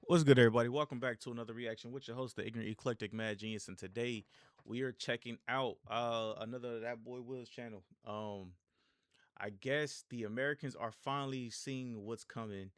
What's good, everybody? Welcome back to another reaction with your host, the ignorant eclectic mad genius, and today we are checking out another That Boy Will's channel. I guess the Americans are finally seeing what's coming.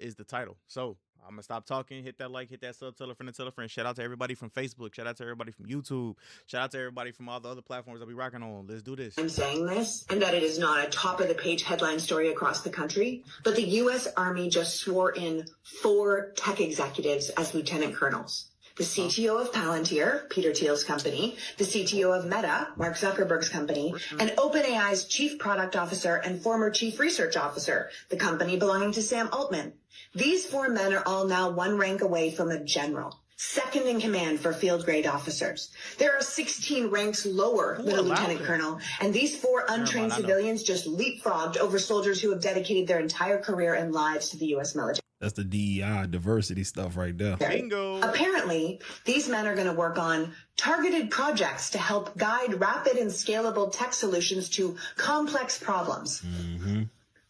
Is the title. So I'm gonna stop talking. Hit that like, hit that sub, tell a friend, and tell a friend. Shout out to everybody from Facebook. Shout out to everybody from YouTube. Shout out to everybody from all the other platforms that we rocking on. Let's do this. I'm saying this, and that it is not a top of the page headline story across the country, but the U.S. Army just swore in 4 tech executives as lieutenant colonels. The CTO of Palantir, Peter Thiel's company, the CTO of Meta, Mark Zuckerberg's company, and OpenAI's chief product officer and former chief research officer, the company belonging to Sam Altman. These 4 men are all now one rank away from a general, second in command for field grade officers. There are 16 ranks lower than a lieutenant colonel, and these 4 untrained civilians just leapfrogged over soldiers who have dedicated their entire career and lives to the U.S. military. That's the DEI diversity stuff right there. Bingo. Apparently, these men are going to work on targeted projects to help guide rapid and scalable tech solutions to complex problems.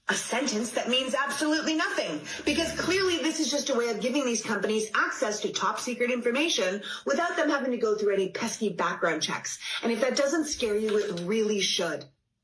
A sentence that means absolutely nothing, because clearly this is just a way of giving these companies access to top secret information without them having to go through any pesky background checks. And if that doesn't scare you, it really should.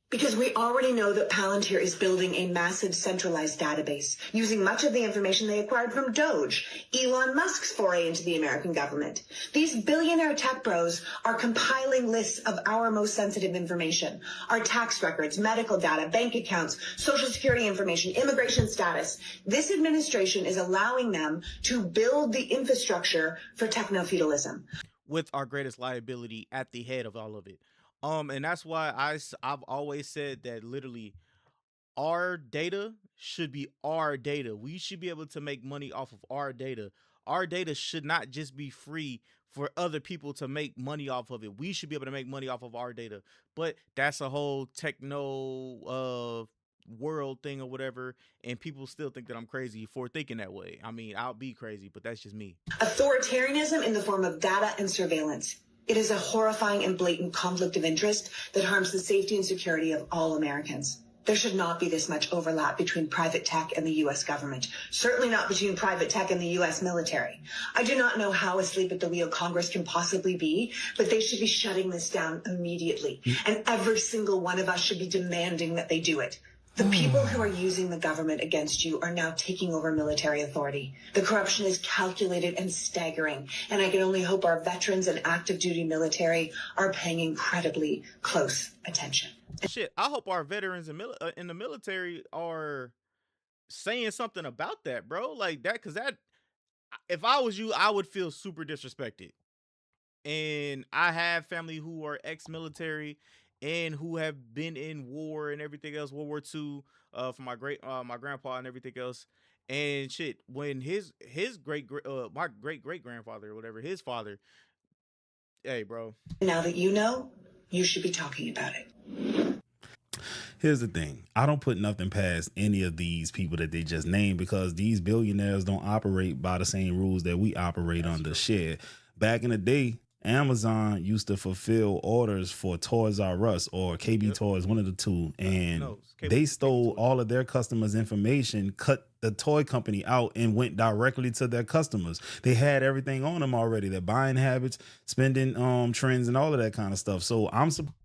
Because we already know that Palantir is building a massive centralized database, using much of the information they acquired from Doge, Elon Musk's foray into the American government. These billionaire tech bros are compiling lists of our most sensitive information, our tax records, medical data, bank accounts, social security information, immigration status. This administration is allowing them to build the infrastructure for techno-feudalism, with our greatest liability at the head of all of it. And that's why I've always said that literally our data should be our data. We should be able to make money off of our data. Our data should not just be free for other people to make money off of it. We should be able to make money off of our data. But that's a whole techno world thing or whatever, and people still think that I'm crazy for thinking that way. I mean, I'll be crazy, but that's just me. Authoritarianism in the form of data and surveillance. It is a horrifying and blatant conflict of interest that harms the safety and security of all Americans. There should not be this much overlap between private tech and the U.S. government, certainly not between private tech and the U.S. military. I do not know how asleep at the wheel Congress can possibly be, but they should be shutting this down immediately. And every single one of us should be demanding that they do it. The people who are using the government against you are now taking over military authority. The corruption is calculated and staggering, and I can only hope our veterans and active duty military are paying incredibly close attention. Shit, I hope our veterans in the military are saying something about that, bro. Like that, because that, if I was you, I would feel super disrespected. And I have family who are ex-military and who have been in war and everything else, World War II, for my grandpa and everything else. And shit, when his my great grandfather or whatever, his father, hey, bro. Now that you know, you should be talking about it. Here's the thing. I don't put nothing past any of these people that they just named, because these billionaires don't operate by the same rules that we operate under. Shit. Back in the day, Amazon used to fulfill orders for Toys R Us or KB Toys, one of the two, and they stole all of their customers' information, cut the toy company out, and went directly to their customers. They had everything on them already, their buying habits, spending trends, and all of that kind of stuff. So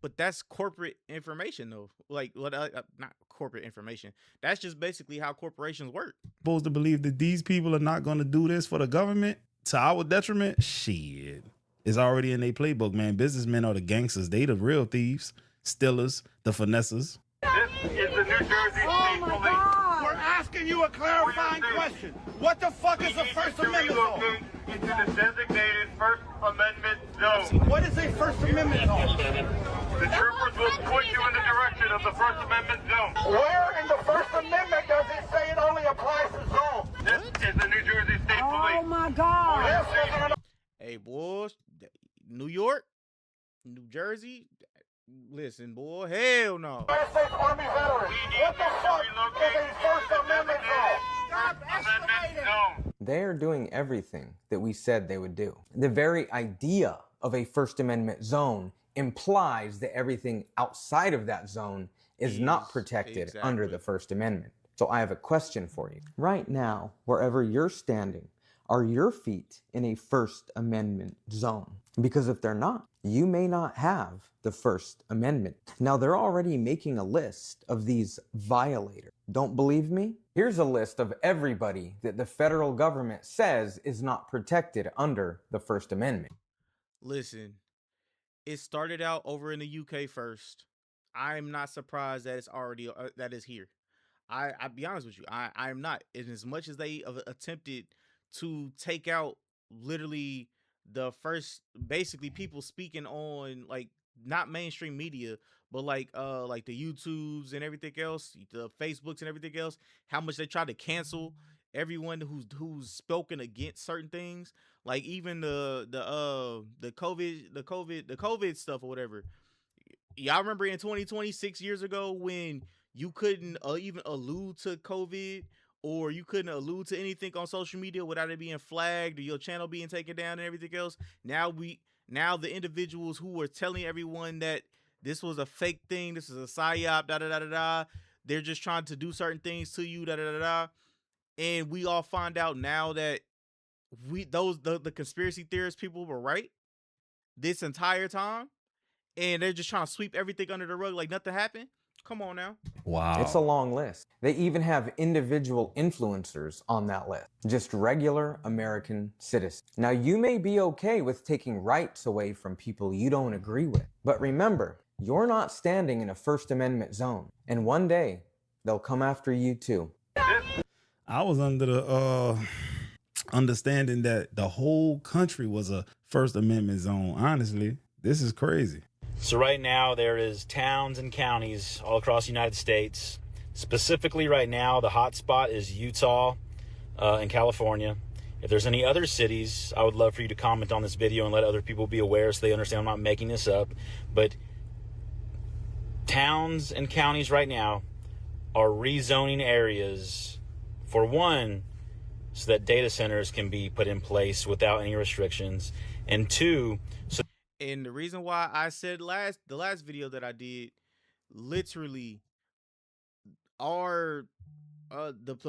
but that's corporate information, though. Like, what? Not corporate information. That's just basically how corporations work. Supposed to believe that these people are not going to do this for the government to our detriment? Shit. It's already in their playbook, man. Businessmen are the gangsters. They the real thieves, stealers, the finessers. This is the New Jersey State Police. We're asking you a clarifying question. What the fuck is a First Amendment zone? Into the designated First Amendment zone. What is a First Amendment zone? The troopers will point you in the direction of the First Amendment zone. Where in the First Amendment does it say it only applies to zones? This is the New Jersey State Police. Oh my God. Hey, boys, New York, New Jersey, listen, boy, hell no. United States Army veterans. What the fuck is a First Amendment zone? Stop estimating. They are doing everything that we said they would do. The very idea of a First Amendment zone implies that everything outside of that zone is not protected under the First Amendment. So I have a question for you. Right now, wherever you're standing, Are your feet in a First Amendment zone? Because if they're not, you may not have the First Amendment. Now, they're already making a list of these violators. Don't believe me? Here's a list of everybody that the federal government says is not protected under the First Amendment. Listen, it started out over in the UK first. I'm not surprised that it's already that is here. I'll be honest with you. I'm not. And as much as they attempted to take out literally the first, basically people speaking on like not mainstream media, but like the YouTubes and everything else, the Facebooks and everything else, how much they try to cancel everyone who's spoken against certain things, like even the COVID stuff or whatever. Y'all remember in 2020, 6 years ago, when you couldn't even allude to COVID, or you couldn't allude to anything on social media without it being flagged or your channel being taken down and everything else. Now the individuals who were telling everyone that this was a fake thing, this is a psyop, da da da da da, they're just trying to do certain things to you, da da da da. And we all find out now that the conspiracy theorist people were right this entire time, and they're just trying to sweep everything under the rug like nothing happened. Come on now. Wow. It's a long list. They even have individual influencers on that list. Just regular American citizens. Now, you may be okay with taking rights away from people you don't agree with. But remember, you're not standing in a First Amendment zone. And one day, they'll come after you too. I was under the understanding that the whole country was a First Amendment zone. Honestly, this is crazy. So right now there is towns and counties all across the United States. Specifically right now, the hot spot is Utah and California. If there's any other cities, I would love for you to comment on this video and let other people be aware so they understand I'm not making this up. But towns and counties right now are rezoning areas, for one, so that data centers can be put in place without any restrictions, and two, so. And the reason why I said the last video that I did, literally, the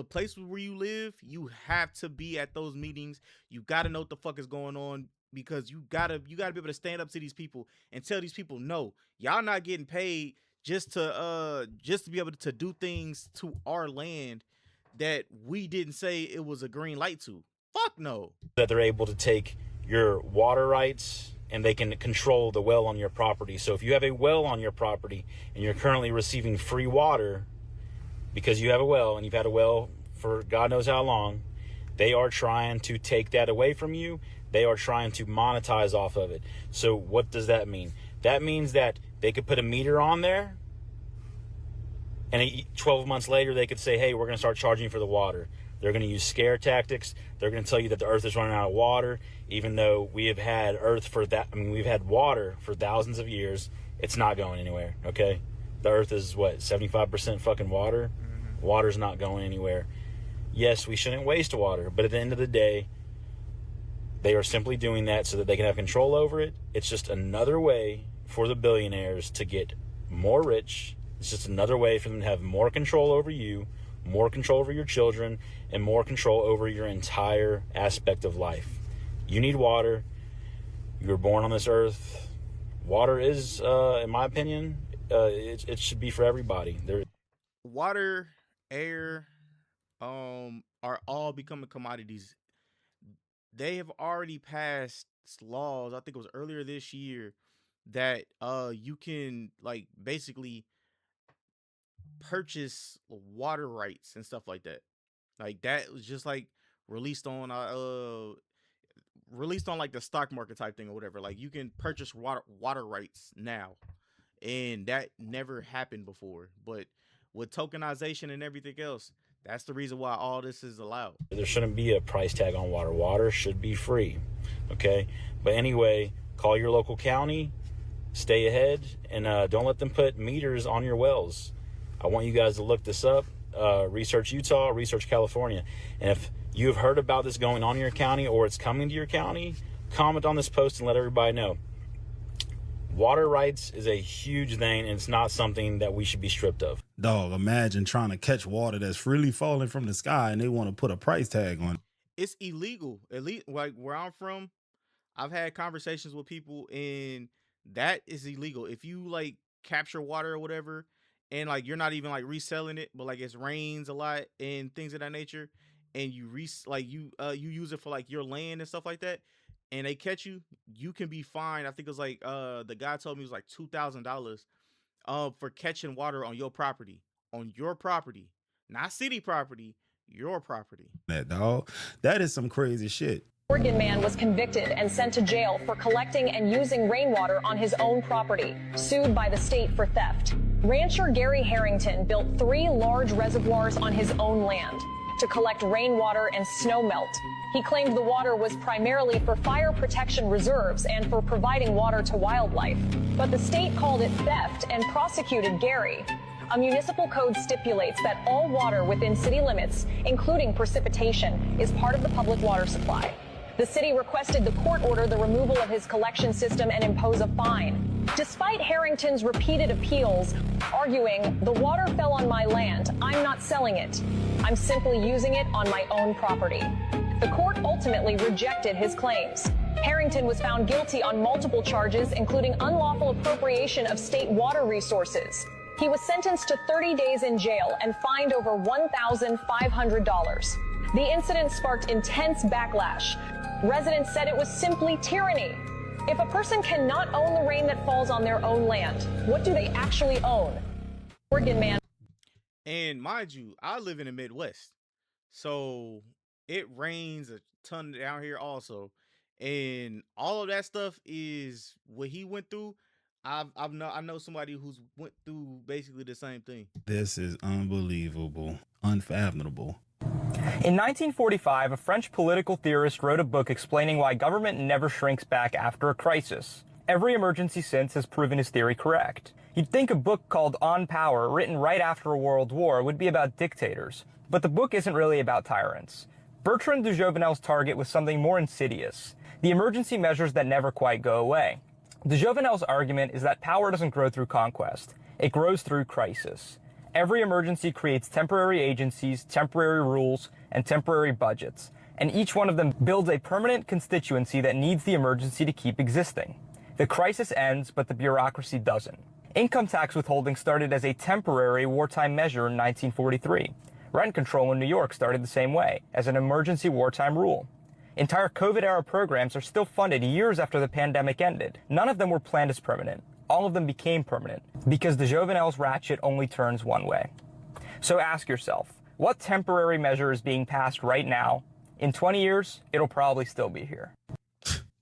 place where you live, you have to be at those meetings. You got to know what the fuck is going on, because you gotta be able to stand up to these people and tell these people, no, y'all not getting paid just to be able to do things to our land that we didn't say it was a green light to. Fuck no. That they're able to take your water rights and they can control the well on your property. So if you have a well on your property and you're currently receiving free water because you have a well and you've had a well for God knows how long, they are trying to take that away from you. They are trying to monetize off of it. So what does that mean? That means that they could put a meter on there, and 12 months later they could say, hey, we're going to start charging you for the water. They're going to use scare tactics. They're going to tell you that the earth is running out of water, even though we have had we've had water for thousands of years. It's not going anywhere, okay? The earth is, 75% fucking water? Water's not going anywhere. Yes, we shouldn't waste water, but at the end of the day, they are simply doing that so that they can have control over it. It's just another way for the billionaires to get more rich. It's just another way for them to have more control over you, more control over your children, and more control over your entire aspect of life. You need water. You were born on this earth. Water is, in my opinion, it should be for everybody. Water, air, are all becoming commodities. They have already passed laws, I think it was earlier this year, that you can basically purchase water rights and stuff like that. Like that was just released on the stock market type thing or whatever. Like you can purchase water rights now, and that never happened before. But with tokenization and everything else, that's the reason why all this is allowed. There shouldn't be a price tag on water. Water should be free, okay? But anyway, call your local county, stay ahead, and don't let them put meters on your wells. I want you guys to look this up. Research Utah, research California. And if you have heard about this going on in your county or it's coming to your county, comment on this post and let everybody know. Water rights is a huge thing, and it's not something that we should be stripped of. Dog, imagine trying to catch water that's freely falling from the sky and they want to put a price tag on it. it's illegal. At least like where I'm from, I've had conversations with people, and that is illegal. If you like capture water or whatever, and like you're not even like reselling it, but like it's rains a lot and things of that nature, and you you use it for like your land and stuff like that, and they catch you, you can be fined. I think it was like the guy told me it was like $2,000 for catching water on your property. On your property. Not city property, your property. That is some crazy shit. Oregon man was convicted and sent to jail for collecting and using rainwater on his own property, sued by the state for theft. Rancher Gary Harrington built 3 large reservoirs on his own land to collect rainwater and snow melt. He claimed the water was primarily for fire protection reserves and for providing water to wildlife. But the state called it theft and prosecuted Gary. A municipal code stipulates that all water within city limits, including precipitation, is part of the public water supply. The city requested the court order the removal of his collection system and impose a fine. Despite Harrington's repeated appeals, arguing, the water fell on my land, I'm not selling it. I'm simply using it on my own property. The court ultimately rejected his claims. Harrington was found guilty on multiple charges, including unlawful appropriation of state water resources. He was sentenced to 30 days in jail and fined over $1,500. The incident sparked intense backlash. Residents said it was simply tyranny. If a person cannot own the rain that falls on their own land, what do they actually own? Oregon man. And mind you, I live in the Midwest, so it rains a ton down here also. And all of that stuff is what he went through. I know somebody who's went through basically the same thing. This is unbelievable, unfathomable. In 1945, a French political theorist wrote a book explaining why government never shrinks back after a crisis. Every emergency since has proven his theory correct. You'd think a book called On Power, written right after a world war, would be about dictators. But the book isn't really about tyrants. Bertrand du Jouvenel's target was something more insidious: the emergency measures that never quite go away. Du Jouvenel's argument is that power doesn't grow through conquest. It grows through crisis. Every emergency creates temporary agencies, temporary rules, and temporary budgets, and each one of them builds a permanent constituency that needs the emergency to keep existing. The crisis ends, but the bureaucracy doesn't. Income tax withholding started as a temporary wartime measure in 1943. Rent control in New York started the same way, as an emergency wartime rule. Entire COVID-era programs are still funded years after the pandemic ended. None of them were planned as permanent. All of them became permanent, because the Jouvenel's ratchet only turns one way. So ask yourself, what temporary measure is being passed right now? In 20 years, it'll probably still be here.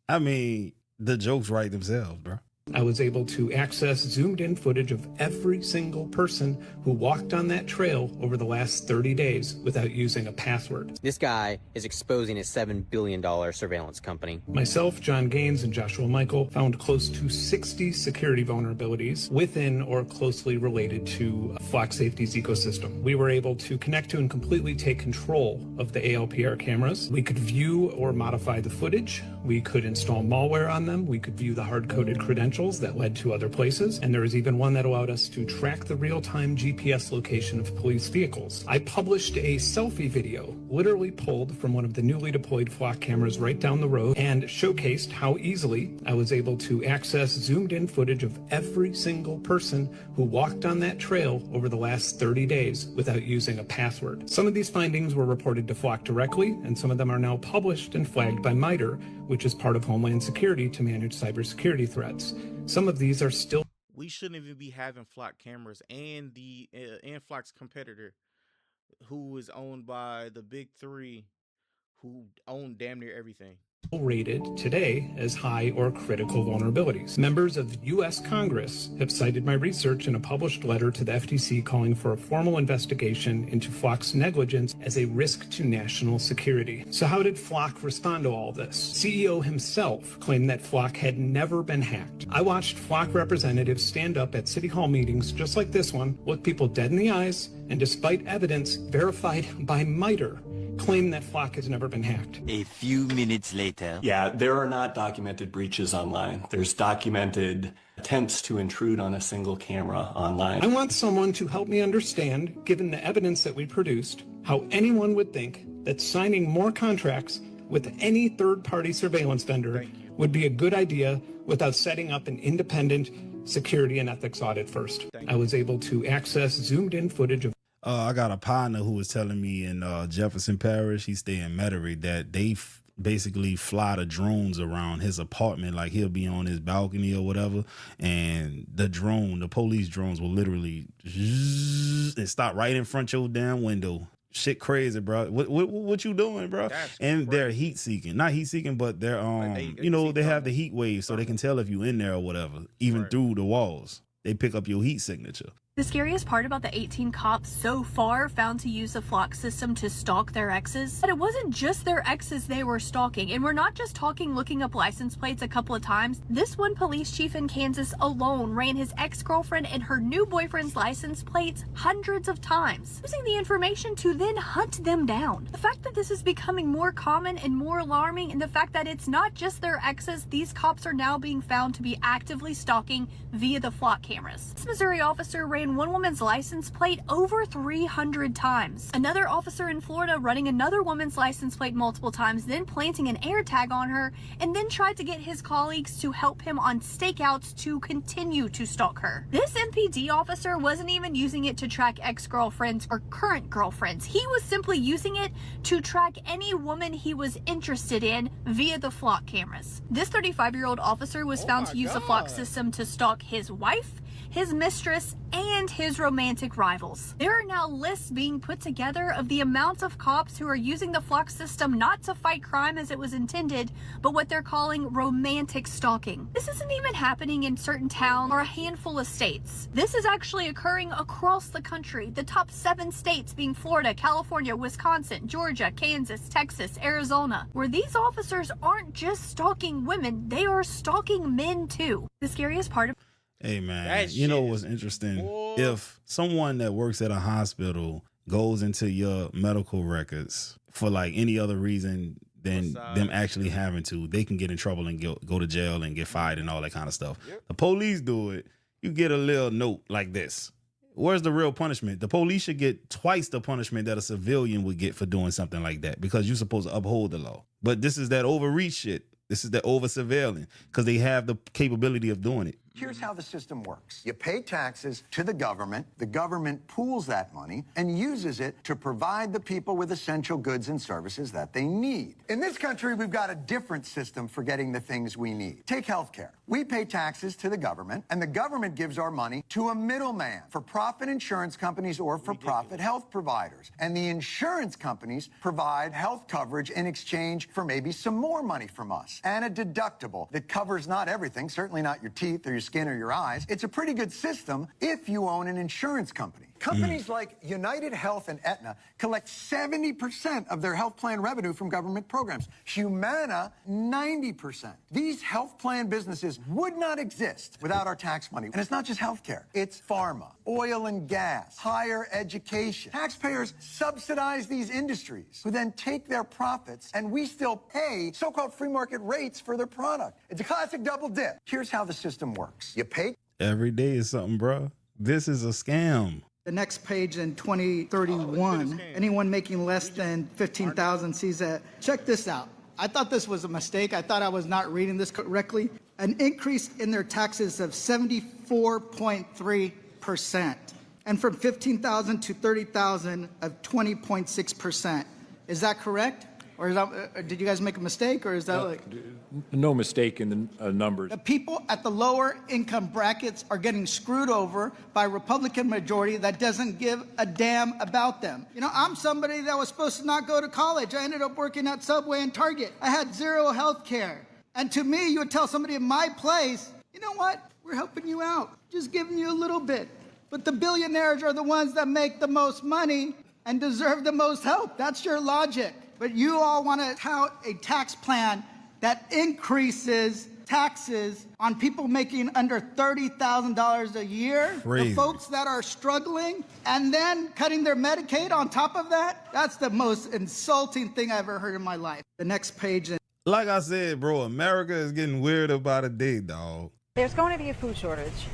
I mean, the jokes write themselves, bro. I was able to access zoomed-in footage of every single person who walked on that trail over the last 30 days without using a password. This guy is exposing a $7 billion surveillance company. Myself, John Gaines, and Joshua Michael found close to 60 security vulnerabilities within or closely related to Flock Safety's ecosystem. We were able to connect to and completely take control of the ALPR cameras. We could view or modify the footage. We could install malware on them. We could view the hard-coded credentials that led to other places, and there was even one that allowed us to track the real-time GPS location of police vehicles. I published a selfie video, literally pulled from one of the newly deployed Flock cameras right down the road, and showcased how easily I was able to access zoomed-in footage of every single person who walked on that trail over the last 30 days without using a password. Some of these findings were reported to Flock directly, and some of them are now published and flagged by MITRE, which is part of Homeland Security to manage cybersecurity threats. Some of these are still. We shouldn't even be having Flock cameras, and the and Flock's competitor, who is owned by the big three, who own damn near everything, rated today as high or critical vulnerabilities. Members of U.S. Congress have cited my research in a published letter to the FTC calling for a formal investigation into Flock's negligence as a risk to national security. So how did Flock respond to all this? CEO himself claimed that Flock had never been hacked. I watched Flock representatives stand up at City Hall meetings just like this one, look people dead in the eyes, and despite evidence verified by MITRE, claim that Flock has never been hacked. A few minutes later. Yeah, there are not documented breaches online. There's documented attempts to intrude on a single camera online. I want someone to help me understand, given the evidence that we produced, how anyone would think that signing more contracts with any third-party surveillance vendor would be a good idea without setting up an independent security and ethics audit first. I was able to access zoomed-in footage of I got a partner who was telling me in Jefferson Parish, he stay in Metairie, that they basically fly the drones around his apartment. Like he'll be on his balcony or whatever, and the police drones will literally and stop right in front of your damn window. Shit crazy, bro. What you doing, bro? And they're heat seeking, not heat seeking, but they're they have the heat wave, so they can tell if you in there or whatever, even through the walls. They pick up your heat signature. The scariest part about the 18 cops so far found to use the Flock system to stalk their exes, but it wasn't just their exes they were stalking, and we're not just talking looking up license plates a couple of times. This one police chief in Kansas alone ran his ex-girlfriend and her new boyfriend's license plates hundreds of times, using the information to then hunt them down. The fact that this is becoming more common and more alarming, and the fact that it's not just their exes, these cops are now being found to be actively stalking via the Flock cameras. This Missouri officer ran one woman's license plate over 300 times. Another officer in Florida running another woman's license plate multiple times, then planting an air tag on her, and then tried to get his colleagues to help him on stakeouts to continue to stalk her. This MPD officer wasn't even using it to track ex-girlfriends or current girlfriends. He was simply using it to track any woman he was interested in via the Flock cameras. This 35-year-old officer was found to use the Flock system to stalk his wife, his mistress, and his romantic rivals. There are now lists being put together of the amounts of cops who are using the Flock system not to fight crime as it was intended, but what they're calling romantic stalking. This isn't even happening in certain towns or a handful of states. This is actually occurring across the country, the top 7 states being Florida, California, Wisconsin, Georgia, Kansas, Texas, Arizona, where these officers aren't just stalking women, they are stalking men too. The scariest part of Hey man, you know what's interesting? If someone that works at a hospital goes into your medical records for like any other reason than them actually having to, they can get in trouble and go to jail and get fired and all that kind of stuff. The police do it, you get a little note like this. Where's the real punishment? The police should get twice the punishment that a civilian would get for doing something like that, because you're supposed to uphold the law. But this is that overreach shit. This is the over surveilling, because they have the capability of doing it. Here's how the system works. You pay taxes to the government pools that money and uses it to provide the people with essential goods and services that they need. In this country, we've got a different system for getting the things we need. Take healthcare. We pay taxes to the government, and the government gives our money to a middleman, for-profit insurance companies or for-profit health providers. And the insurance companies provide health coverage in exchange for maybe some more money from us, and a deductible that covers not everything, certainly not your teeth or your skin or your eyes. It's a pretty good system if you own an insurance company. Companies like United Health and Aetna collect 70% of their health plan revenue from government programs. Humana, 90%. These health plan businesses would not exist without our tax money. And it's not just healthcare. It's pharma, oil and gas, higher education. Taxpayers subsidize these industries, who then take their profits, and we still pay so-called free market rates for their product. It's a classic double dip. Here's how the system works. You pay. Every day is something, bro. This is a scam. The next page in 2031, anyone making less than 15,000 sees that. Check this out. I thought this was a mistake. I thought I was not reading this correctly. An increase in their taxes of 74.3%. And from 15,000 to 30,000 of 20.6%. Is that correct? Or is that, did you guys make a mistake, or is that like... No mistake in the numbers. The people at the lower income brackets are getting screwed over by a Republican majority that doesn't give a damn about them. You know, I'm somebody that was supposed to not go to college. I ended up working at Subway and Target. I had zero health care. And to me, you would tell somebody in my place, you know what? We're helping you out. Just giving you a little bit. But the billionaires are the ones that make the most money and deserve the most help. That's your logic. But you all want to tout a tax plan that increases taxes on people making under $30,000 a year. Crazy. The folks that are struggling, and then cutting their Medicaid on top of that. That's the most insulting thing I've ever heard in my life. The next page. Like I said, bro, America is getting weird about a day, dog. There's going to be a food shortage.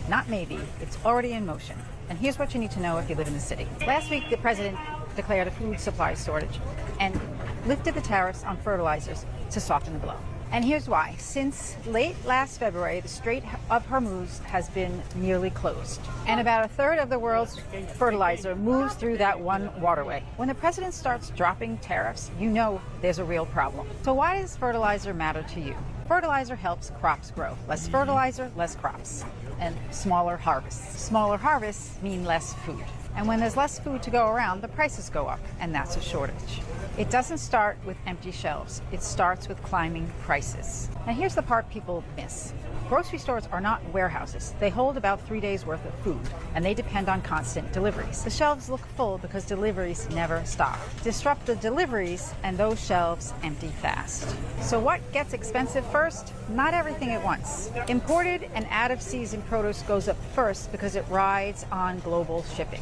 Not maybe. It's already in motion. And here's what you need to know if you live in the city. Last week, the president declared a food supply shortage and lifted the tariffs on fertilizers to soften the blow. And here's why. Since late last February, the Strait of Hormuz has been nearly closed. And about a third of the world's fertilizer moves through that one waterway. When the president starts dropping tariffs, you know there's a real problem. So why does fertilizer matter to you? Fertilizer helps crops grow. Less fertilizer, less crops, and smaller harvests. Smaller harvests mean less food. And when there's less food to go around, the prices go up, and that's a shortage. It doesn't start with empty shelves. It starts with climbing prices. Now here's the part people miss. Grocery stores are not warehouses. They hold about 3 days worth of food, and they depend on constant deliveries. The shelves look full because deliveries never stop. Disrupt the deliveries, and those shelves empty fast. So what gets expensive first? Not everything at once. Imported and out-of-season produce goes up first because it rides on global shipping.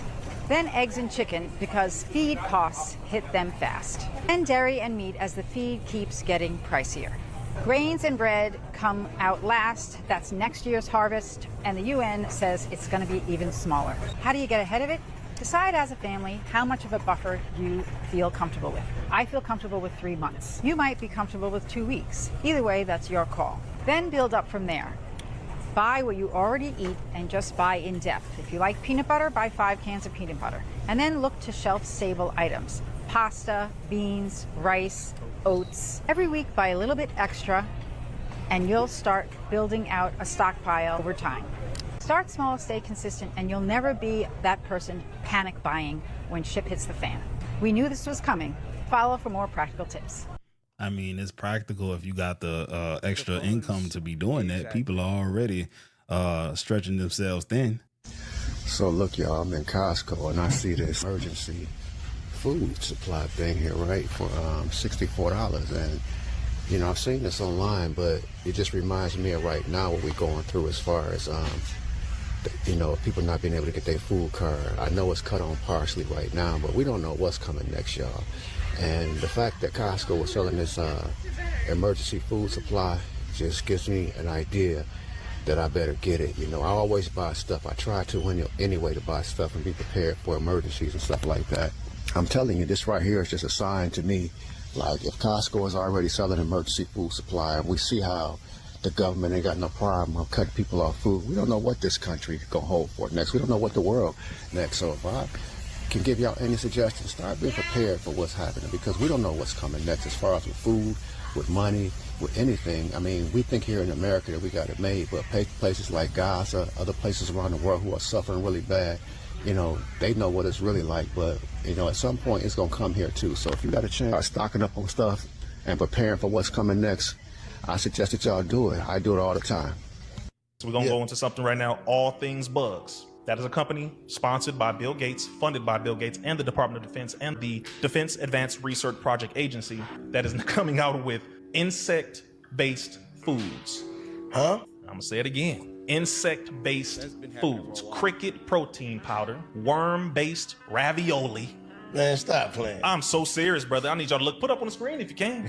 Then eggs and chicken because feed costs hit them fast. And dairy and meat as the feed keeps getting pricier. Grains and bread come out last. That's next year's harvest, and the UN says it's going to be even smaller. How do you get ahead of it? Decide as a family how much of a buffer you feel comfortable with. I feel comfortable with 3 months. You might be comfortable with 2 weeks. Either way, that's your call. Then build up from there. Buy what you already eat and just buy in depth. If you like peanut butter, buy 5 cans of peanut butter. And then look to shelf-stable items. Pasta, beans, rice, oats. Every week buy a little bit extra and you'll start building out a stockpile over time. Start small, stay consistent, and you'll never be that person panic buying when shit hits the fan. We knew this was coming. Follow for more practical tips. I mean, it's practical if you got the extra income to be doing that. People are already stretching themselves thin. So look, y'all, I'm in Costco and I see this emergency food supply thing here, right, for $64. And, you know, I've seen this online, but it just reminds me of right now what we're going through as far as, you know, people not being able to get their food card. I know it's cut on partially right now, but we don't know what's coming next, y'all. And the fact that Costco was selling this emergency food supply just gives me an idea that I better get it. You know, I always buy stuff. I try to anyway to buy stuff and be prepared for emergencies and stuff like that. I'm telling you, this right here is just a sign to me, like if Costco is already selling emergency food supply and we see how the government ain't got no problem of cutting people off food, we don't know what this country is going to hold for next. We don't know what the world next. So if I can give y'all any suggestions, start being prepared for what's happening, because we don't know what's coming next as far as with food, with money, with anything. I mean, we think here in America that we got it made, but places like Gaza, other places around the world who are suffering really bad, you know, they know what it's really like. But, you know, at some point it's going to come here too. So if you got a chance, start stocking up on stuff and preparing for what's coming next, I suggest that y'all do it. I do it all the time. So we're going to go into something right now, All Things Bugs. That is a company sponsored by Bill Gates, funded by Bill Gates and the Department of Defense and the Defense Advanced Research Project Agency that is coming out with insect-based foods. Huh? I'm going to say it again. Insect-based foods. Cricket protein powder, worm-based ravioli. Man, stop playing. I'm so serious, brother. I need y'all to put up on the screen if you can.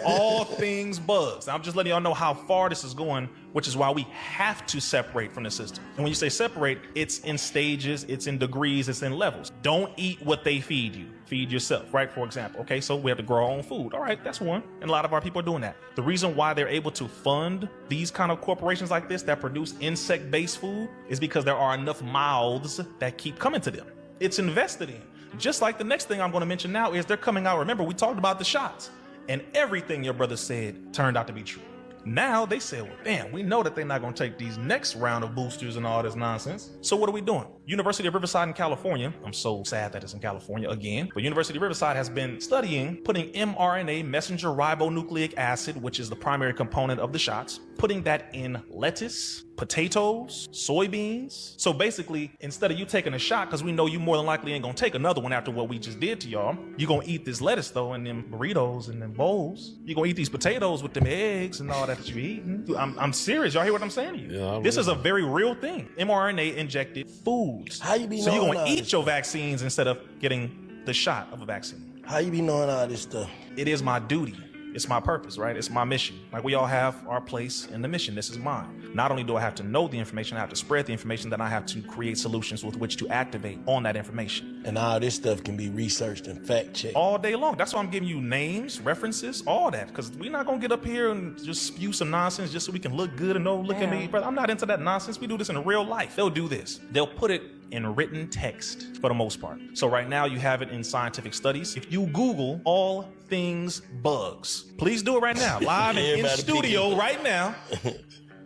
All Things Bugs. I'm just letting y'all know how far this is going, which is why we have to separate from the system. And when you say separate, it's in stages, it's in degrees, it's in levels. Don't eat what they feed you. Feed yourself, right? For example, okay, so we have to grow our own food. All right, that's one. And a lot of our people are doing that. The reason why they're able to fund these kind of corporations like this that produce insect-based food is because there are enough mouths that keep coming to them. It's invested in. Just like the next thing I'm going to mention now is they're coming out. Remember, we talked about the shots, and everything your brother said turned out to be true. Now they say, well, damn, we know that they're not going to take these next round of boosters and all this nonsense. So what are we doing? University of Riverside in California. I'm so sad that it's in California again. But University of Riverside has been studying putting mRNA, messenger ribonucleic acid, which is the primary component of the shots, putting that in lettuce, potatoes, soybeans. So basically, instead of you taking a shot, because we know you more than likely ain't going to take another one after what we just did to y'all, you're going to eat this lettuce, though, and them burritos and them bowls. You're going to eat these potatoes with them eggs and all that you're eating. I'm serious. Y'all hear what I'm saying to you? Yeah, this is a very real thing. mRNA injected foods. How you be so knowing you're going to eat this? your vaccines instead of getting the shot of a vaccine. How you be knowing all this stuff? It is my duty It's my purpose, right? It's my mission. Like we all have our place in the mission. This is mine. Not only do I have to know the information, I have to spread the information, then I have to create solutions with which to activate on that information. And all this stuff can be researched and fact checked all day long. That's why I'm giving you names, references, all that. Because we're not gonna get up here and just spew some nonsense just so we can look good and look at me, brother. I'm not into that nonsense. We do this in real life. They'll do this. They'll put it in written text for the most part. So right now you have it in scientific studies. If you Google all things bugs, please do it right now, live and in studio right now.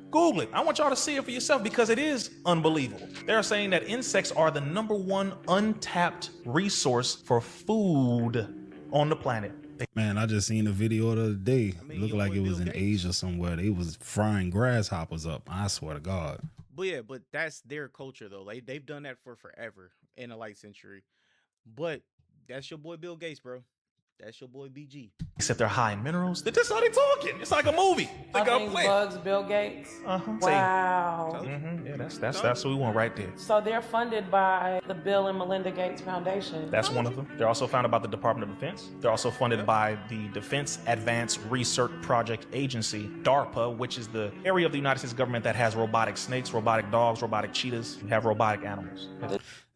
Google it. I want y'all to see it for yourself because it is unbelievable. They're saying that insects are the #1 untapped resource for food on the planet. Man, I just seen a video the other day. It looked like it was in Asia somewhere. They was frying grasshoppers up. I swear to God. But yeah, but that's their culture though. Like they've done that for forever in the light century. But that's your boy Bill Gates, bro. That's your boy BG. Except they're high in minerals. That's how they talking. It's like a movie. Like a play. Bugs, Bill Gates. Wow. Yeah, that's what we want right there. So they're funded by the Bill and Melinda Gates Foundation. That's one of them. They're also funded by the Department of Defense. They're also funded by the Defense Advanced Research Project Agency, DARPA, which is the area of the United States government that has robotic snakes, robotic dogs, robotic cheetahs. You have robotic animals.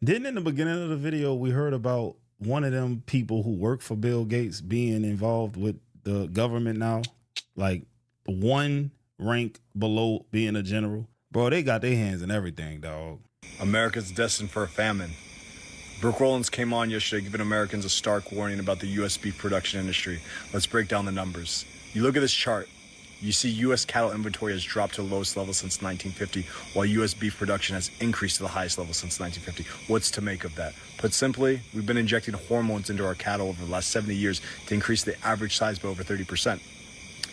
Didn't in the beginning of the video we heard about one of them people who work for Bill Gates being involved with the government now, like one rank below being a general? Bro, they got their hands in everything, dog. America's destined for a famine. Brooke Rollins came on yesterday giving Americans a stark warning about the U.S. beef production industry. Let's break down the numbers. You look at this chart. You see U.S. cattle inventory has dropped to the lowest level since 1950, while U.S. beef production has increased to the highest level since 1950. What's to make of that? Put simply, we've been injecting hormones into our cattle over the last 70 years to increase the average size by over 30%.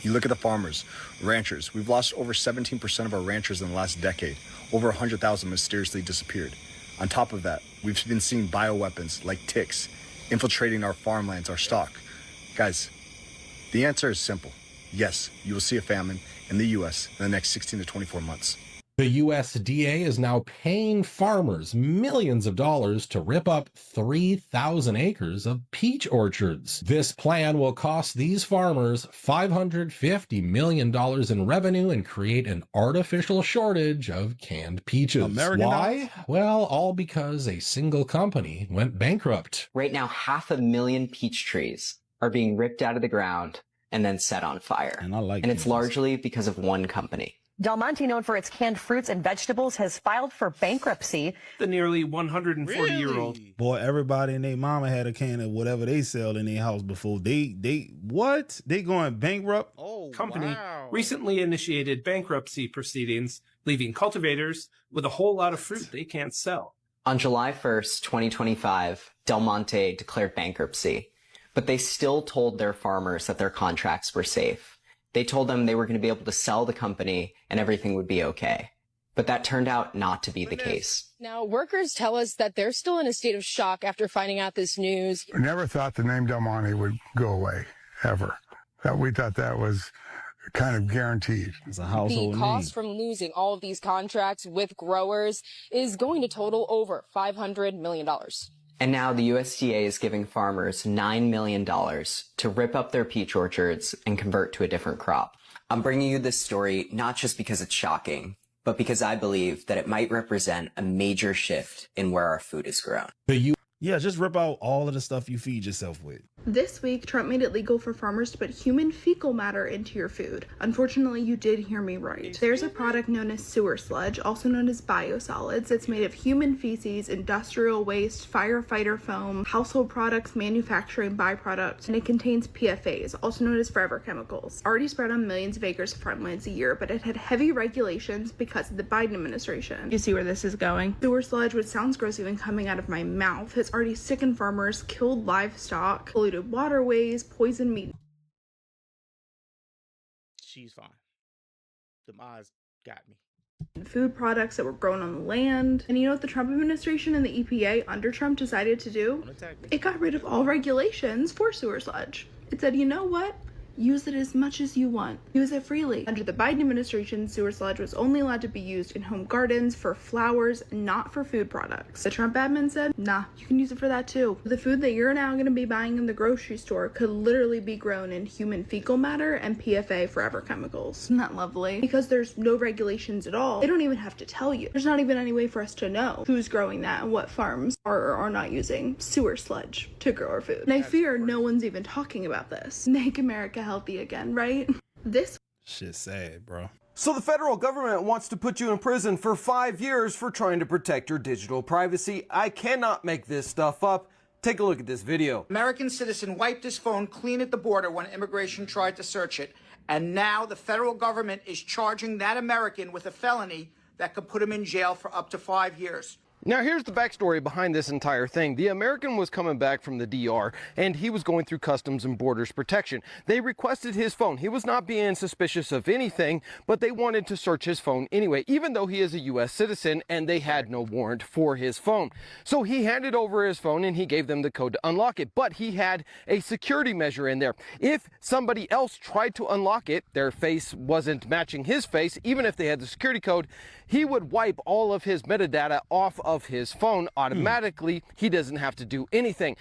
You look at the farmers, ranchers. We've lost over 17% of our ranchers in the last decade. Over 100,000 mysteriously disappeared. On top of that, we've been seeing bioweapons like ticks infiltrating our farmlands, our stock. Guys, the answer is simple. Yes, you will see a famine in the U.S. in the next 16 to 24 months. The USDA is now paying farmers millions of dollars to rip up 3,000 acres of peach orchards. This plan will cost these farmers $550 million in revenue and create an artificial shortage of canned peaches. Why? Well, all because a single company went bankrupt. Right now, 500,000 peach trees are being ripped out of the ground and then set on fire. And it's largely because of one company. Del Monte, known for its canned fruits and vegetables, has filed for bankruptcy. The nearly 140-year-old. Boy, everybody and their mama had a can of whatever they sell in their house before. They going bankrupt? Company recently initiated bankruptcy proceedings, leaving cultivators with a whole lot of fruit they can't sell. On July 1st, 2025, Del Monte declared bankruptcy. But they still told their farmers that their contracts were safe. They told them they were going to be able to sell the company and everything would be okay. But that turned out not to be the case. Now, workers tell us that they're still in a state of shock after finding out this news. I never thought the name Del Monte would go away, ever. We thought that was kind of guaranteed. It's a household The cost from losing all of these contracts with growers is going to total over $500 million. And now the USDA is giving farmers $9 million to rip up their peach orchards and convert to a different crop. I'm bringing you this story not just because it's shocking, but because I believe that it might represent a major shift in where our food is grown. Yeah, just rip out all of the stuff you feed yourself with. This week, Trump made it legal for farmers to put human fecal matter into your food. Unfortunately, you did hear me right. There's a product known as sewer sludge, also known as biosolids. It's made of human feces, industrial waste, firefighter foam, household products, manufacturing byproducts, and it contains PFAs, also known as forever chemicals. Already spread on millions of acres of farmlands a year, but it had heavy regulations because of the Biden administration. You see where this is going? Sewer sludge, which sounds gross even coming out of my mouth, has already sickened farmers, killed livestock, polluted waterways, poisoned meat. She's fine. The eyes got me. Food products that were grown on the land. And you know what the Trump administration and the EPA under Trump decided to do? It got rid of all regulations for sewer sludge. It said, you know what? use it as much as you want. Use it freely. Under the Biden administration, sewer sludge was only allowed to be used in home gardens for flowers, not for food products. The Trump admin said, nah, you can use it for that too. The food that you're now going to be buying in the grocery store could literally be grown in human fecal matter and PFA forever chemicals. Isn't that lovely? Because there's no regulations at all, they don't even have to tell you. There's not even any way for us to know who's growing that and what farms are or are not using sewer sludge to grow our food. And I fear no one's even talking about this. Make America healthy again, right? This shit sad, bro. So the federal government wants to put you in prison for 5 years for trying to protect your digital privacy. I cannot make this stuff up. Take a look at this video. American citizen wiped his phone clean at the border when immigration tried to search it. And now the federal government is charging that American with a felony that could put him in jail for up to 5 years. Now here's the backstory behind this entire thing. The American was coming back from the DR and he was going through Customs and Borders Protection. They requested his phone. He was not being suspicious of anything, but they wanted to search his phone anyway, even though he is a U.S. citizen and they had no warrant for his phone. So he handed over his phone and he gave them the code to unlock it, but he had a security measure in there. If somebody else tried to unlock it, their face wasn't matching his face, even if they had the security code, he would wipe all of his metadata off of his phone automatically. He doesn't have to do anything.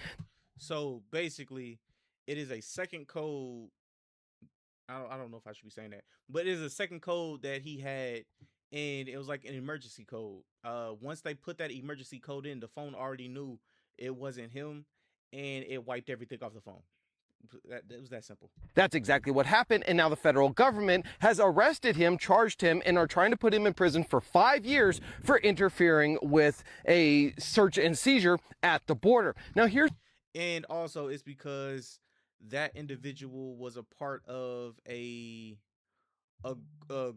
So basically, it is a second code. I don't know if I should be saying that, but it is a second code that he had, and it was like an emergency code. Once they put that emergency code in, the phone already knew it wasn't him, and it wiped everything off the phone. It was that simple. That's exactly what happened, and now the federal government has arrested him, charged him, and are trying to put him in prison for 5 years for interfering with a search and seizure at the border. Now here's... And also it's because that individual was a part of a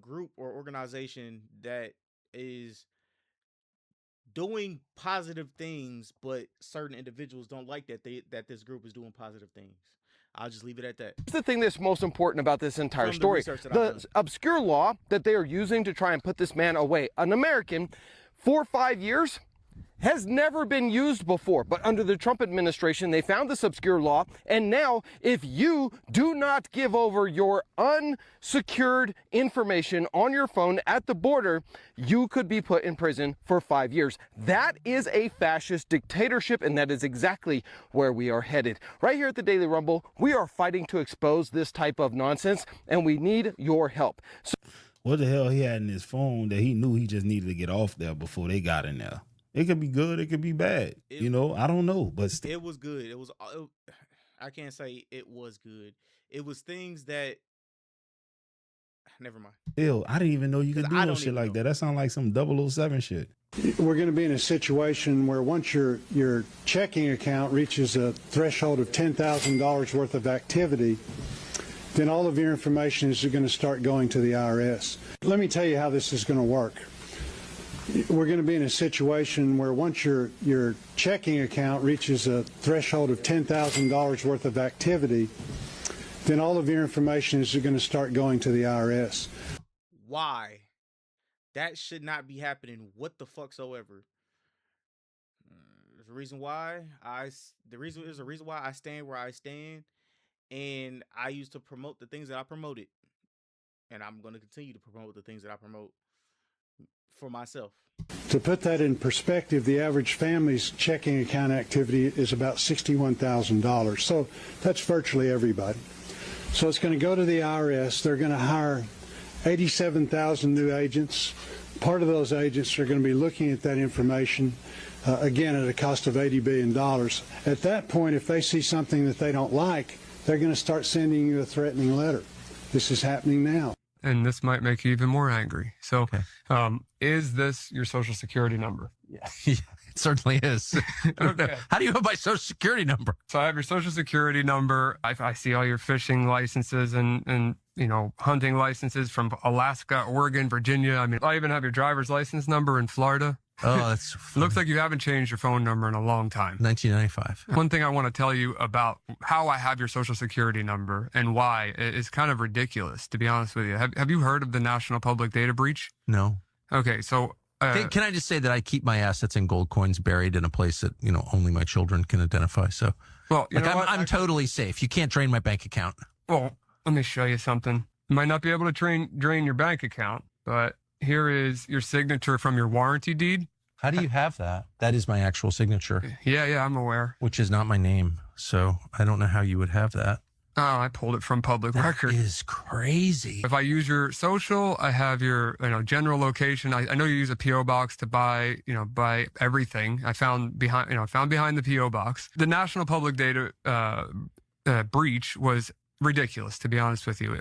group or organization that is doing positive things, but certain individuals don't like that this group is doing positive things. I'll just leave it at that. Here's the thing that's most important about this entire story. The obscure law that they are using to try and put this man away, an American, for 5 years, has never been used before. But under the Trump administration, they found this obscure law. And now, if you do not give over your unsecured information on your phone at the border, you could be put in prison for 5 years. That is a fascist dictatorship, and that is exactly where we are headed. Right here at the Daily Rumble, we are fighting to expose this type of nonsense, and we need your help. So, what the hell he had in his phone that he knew he just needed to get off there before they got in there? It could be good, it could be bad. I don't know, but it was good. It was. I can't say it was good. It was things that. Never mind. Ew, I didn't even know you could do no shit like that. That sounds like some 007 shit. We're going to be in a situation where once your checking account reaches a threshold of $10,000 worth of activity, then all of your information is going to start going to the IRS. Let me tell you how this is going to work. We're going to be in a situation where once your checking account reaches a threshold of $10,000 worth of activity, then all of your information is going to start going to the IRS. Why? That should not be happening. What the fuck soever. There's a reason why there's a reason why I stand where I stand, and I used to promote the things that I promoted, and I'm going to continue to promote the things that I promote for myself. To put that in perspective, the average family's checking account activity is about $61,000. So that's virtually everybody. So it's going to go to the IRS. They're going to hire 87,000 new agents. Part of those agents are going to be looking at that information, again, at a cost of $80 billion. At that point, if they see something that they don't like, they're going to start sending you a threatening letter. This is happening now. And this might make you even more angry. So, is this your Social Security number? Yeah, it certainly is. Okay. How do you have my Social Security number? So I have your Social Security number. I see all your fishing licenses and hunting licenses from Alaska, Oregon, Virginia. I mean, I even have your driver's license number in Florida. Oh, that's funny. Looks like you haven't changed your phone number in a long time. 1995. One thing I want to tell you about how I have your Social Security number and why is kind of ridiculous, to be honest with you. Have you heard of the National Public Data Breach? No. Okay, so... can I just say that I keep my assets in gold coins buried in a place that, only my children can identify. So, well, I'm totally safe. You can't drain my bank account. Well, Let me show you something. You might not be able to drain your bank account, but here is your signature from your warranty deed. How do you have that? That is my actual signature. Yeah, I'm aware. Which is not my name, so I don't know how you would have that. Oh, I pulled it from public record. That is crazy. If I use your social, I have your general location. I know you use a PO box to buy everything. I found behind the PO box. The national public data breach was ridiculous, to be honest with you.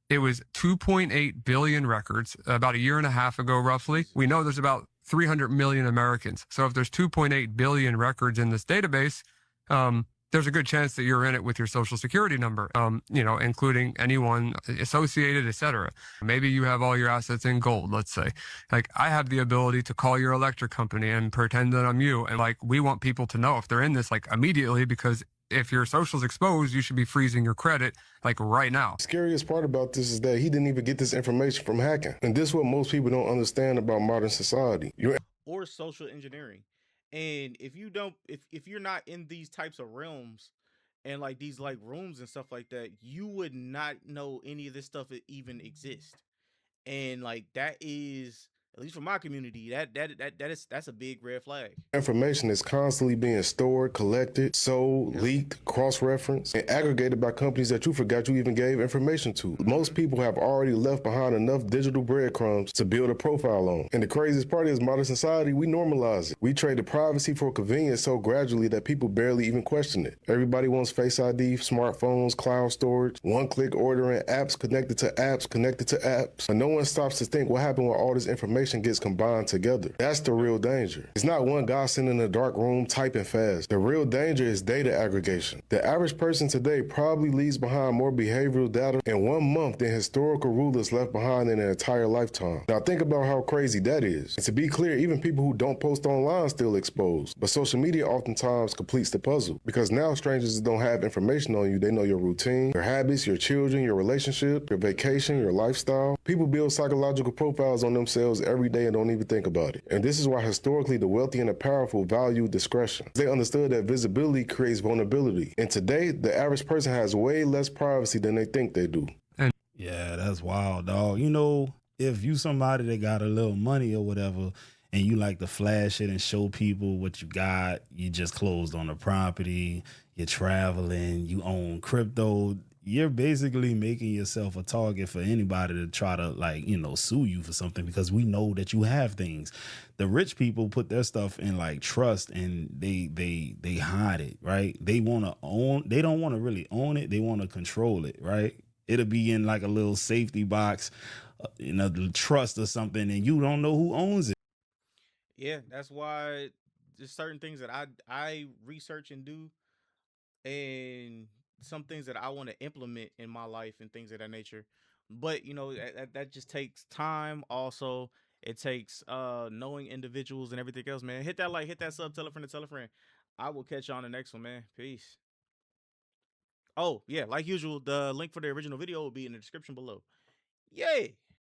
It was 2.8 billion records about a year and a half ago, roughly. We know there's about 300 million Americans. So if there's 2.8 billion records in this database, there's a good chance that you're in it with your social security number, including anyone associated, et cetera. Maybe you have all your assets in gold, let's say. Like, I have the ability to call your electric company and pretend that I'm you. And like, we want people to know if they're in this, like, immediately, because if your social's exposed, you should be freezing your credit, like, right now. The scariest part about this is that he didn't even get this information from hacking. And this is what most people don't understand about modern society. Or social engineering. And if you're not in these types of realms and like these like rooms and stuff like that, you would not know any of this stuff even exists. And like, that is, at least for my community, that's a big red flag. Information is constantly being stored, collected, sold, leaked, cross-referenced, and aggregated by companies that you forgot you even gave information to. Most people have already left behind enough digital breadcrumbs to build a profile on. And the craziest part is, modern society, we normalize it. We traded privacy for convenience so gradually that people barely even question it. Everybody wants Face ID, smartphones, cloud storage, one-click ordering, apps connected to apps. But no one stops to think what happened when all this information gets combined together. That's the real danger. It's not one guy sitting in a dark room typing fast. The real danger is data aggregation. The average person today probably leaves behind more behavioral data in 1 month than historical rulers left behind in their entire lifetime. Now think about how crazy that is. And to be clear, even people who don't post online still exposed. But social media oftentimes completes the puzzle, because now strangers don't have information on you. They know your routine, your habits, your children, your relationship, your vacation, your lifestyle. People build psychological profiles on themselves every day and don't even think about it. And this is why historically the wealthy and the powerful value discretion. They understood that visibility creates vulnerability. And today, the average person has way less privacy than they think they do. Yeah, that's wild, dog. You know, if you somebody that got a little money or whatever, and you like to flash it and show people what you got, you just closed on a property, you're traveling, you own crypto, you're basically making yourself a target for anybody to try to, like, sue you for something, because we know that you have things. The rich people put their stuff in like trust, and they hide it, right? They don't want to really own it. They want to control it, right? It'll be in like a little safety box, in a trust or something, and you don't know who owns it. Yeah, that's why there's certain things that I research and do, and some things that I want to implement in my life and things of that nature. But that just takes time. Also, it takes knowing individuals and everything else, man. Hit that like, hit that sub, tell a friend to tell a friend. I will catch you on the next one, man. Peace. Oh yeah, like usual, the link for the original video will be in the description below. Yay.